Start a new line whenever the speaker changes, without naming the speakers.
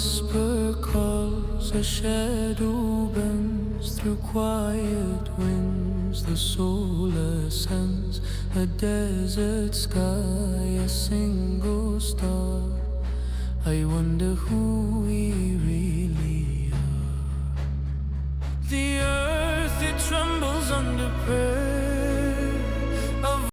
whisper calls, a shadow bends through quiet winds. The soul ascends a desert sky, a single star. I wonder who we really are. The earth, it trembles under pressure.